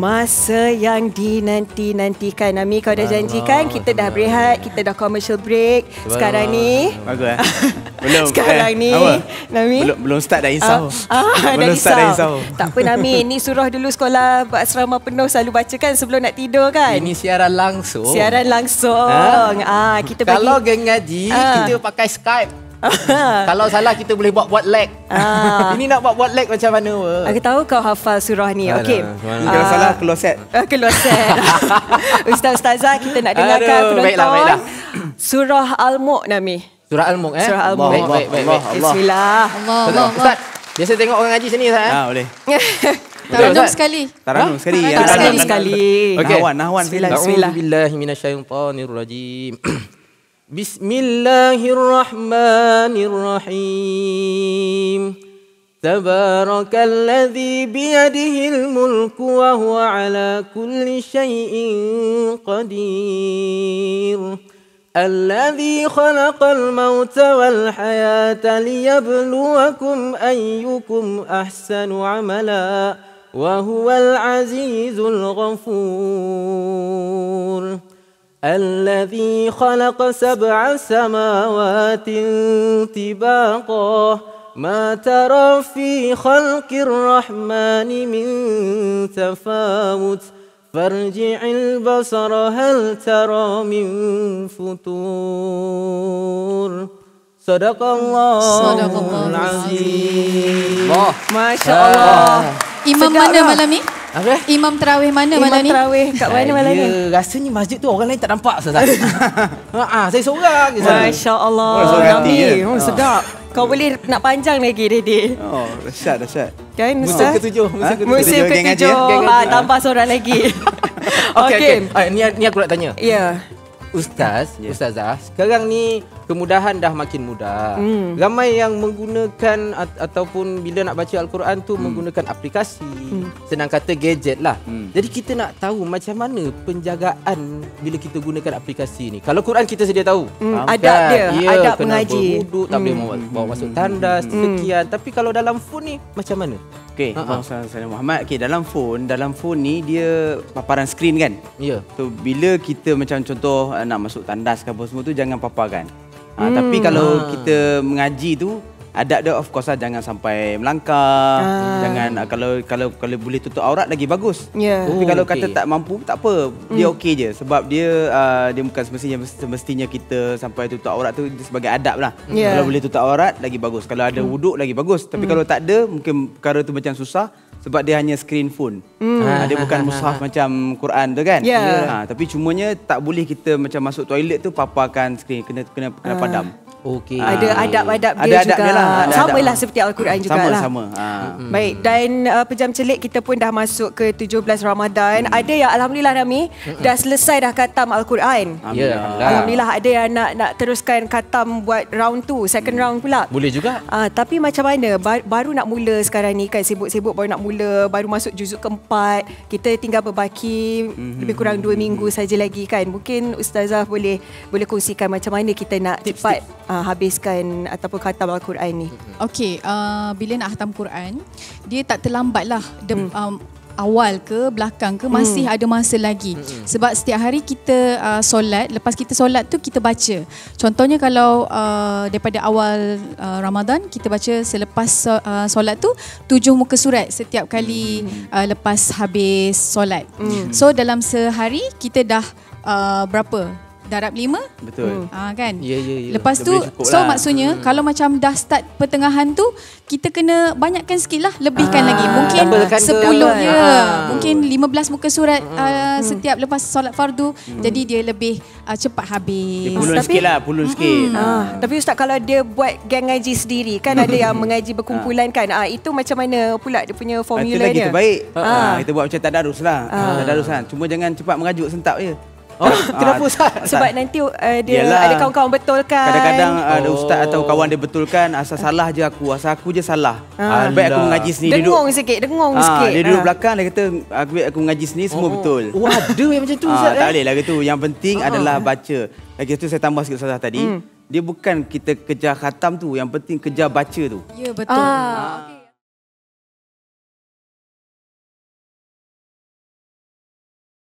Masa yang dinanti-nantikan. Nami, kau dah janjikan kita dah berehat, kita dah commercial break. Sekarang ni bagus belum sekarang ni Nami belum start dah risau. Belum start dah risau. Tak apa Nami, ni surah dulu sekolah asrama penuh selalu bacakan sebelum nak tidur kan. Ini siaran langsung. Siaran langsung. Kita kalau bagi geng ngaji kita pakai Skype. Kalau salah kita boleh buat lag. Ini nak buat lag macam mana? Aku tahu kau hafal surah ni. Okey. Kalau salah keluar set. Keluar set. Ustaz-ustazah, kita nak dengarkan penonton. Baiklah. Surah Al-Mulk Nami. Surah Al-Mulk Surah Al-Mulk. Baik. Bismillah. Allah. Biasa tengok orang ngaji sini Ustaz. Boleh. Taranum sekali. Taranum sekali. Taranum sekali. Nahwan. Bismillah. A'udzubillahi minasyaitonirrajim. Bismillahirrahmanirrahim. Tabarakalladzi biyadihil mulku wa huwa ala kulli syai'in qadir. Alladzi khalaqal mauta wal hayata liyabluwakum ayyukum ahsanu amala wa huwal azizul ghafur. الذي خلق 7 سماوات طباقا ما ترى في خلق الرحمن من تفاوت فارجع البصر هل ترى من فطور صدق الله العظيم. Masya Allah. Imam mana malam ni? Apa? Imam terawih mana malam ni? Imam terawih kat mana malam ni? Rasanya masjid tu orang lain tak nampak Ustaz. Saya seorang je. Masya Allah. Nami, sedap. Kau boleh nak panjang lagi, Dede. Dahsyat. Kan, Musim Ustaz? ke-7. Musim ke-7. Tambah seorang lagi. Okey. Ni aku nak tanya. Ya. Ustazah, sekarang ni kemudahan dah makin mudah. Ramai yang menggunakan ataupun bila nak baca Al-Quran tu menggunakan aplikasi. Senang kata gadget lah. Jadi kita nak tahu macam mana penjagaan bila kita gunakan aplikasi ni. Kalau Quran kita sedia tahu. Adab dia, adab kena mengaji. berwuduk, tak boleh bawa masuk tandas, sekian. Tapi kalau dalam phone ni macam mana? Okey, Muhammad. Okey, dalam phone ni dia paparan skrin kan? Ya. So bila kita macam contoh nak masuk tandas ke apa semua tu jangan paparkan. Tapi kalau kita mengaji tu adab dia of course lah jangan sampai melangkah. Jangan kalau boleh tutup aurat lagi bagus. Tapi kalau kata tak mampu tak apa. Dia okey je sebab dia bukan semestinya kita sampai tutup aurat tu sebagai adab lah. Kalau boleh tutup aurat lagi bagus. Kalau ada wuduk lagi bagus. Tapi kalau tak ada mungkin perkara tu macam susah sebab dia hanya screen phone. Dia bukan mushaf macam Quran tu kan. Tapi cumanya tak boleh kita macam masuk toilet tu paparkan skrin, kena padam. Okey. Ada adab-adab dia ada juga. dia lah, Sama lah seperti Al-Quran jugalah. Sama. Baik, dan pejam celik kita pun dah masuk ke 17 Ramadan. Ada yang alhamdulillah Nami dah selesai dah khatam Al-Quran. Alhamdulillah ada yang nak teruskan khatam buat round 2, second round pula. Boleh juga. Tapi macam mana baru nak mula sekarang ni kan, sibuk-sibuk baru nak mula, baru masuk juzuk keempat. Kita tinggal berbaki lebih kurang 2 minggu saja lagi kan. Mungkin Ustazah boleh kongsikan macam mana kita nak cepat habiskan ataupun khatam Al-Quran ni. Okey, bila nak khatam Quran, dia tak terlambat lah. Awal ke belakang ke masih ada masa lagi. Sebab setiap hari kita solat, lepas kita solat tu kita baca. Contohnya kalau daripada awal Ramadan kita baca selepas solat tu 7 muka surat setiap kali lepas habis solat. So dalam sehari kita dah berapa? Darab 5? Betul. Kan? Ya. Lepas tu, so maksudnya kalau macam dah start pertengahan tu, kita kena banyakkan sikit lah, lebihkan lagi. Mungkin 10 mungkin 15 muka surat setiap lepas solat fardu. Jadi dia lebih cepat habis. Pulun sikit lah, sikit. Tapi Ustaz, kalau dia buat geng ngaji sendiri, kan ada yang mengaji berkumpulan kan, itu macam mana pula dia punya formula dia? Itu lagi terbaik. Kita buat macam tadarus lah. Tadarus kan. Cuma jangan cepat mengajuk, sentak je. Kenapa Ustaz? Sebab nanti dia ada kawan-kawan betulkan. Kadang-kadang ada ustaz atau kawan dia betulkan, asal salah je aku, asal aku je salah. Baik aku mengaji sendiri. Dengung sikit. Dia duduk belakang, dia kata aku mengaji sendiri semua betul. Ada yang macam tu Ustaz. Tak boleh lah gitu. Yang penting adalah baca. Lagi tu saya tambah sikit Ustazah tadi. Dia bukan kita kejar khatam tu, yang penting kejar baca tu. Ya, betul.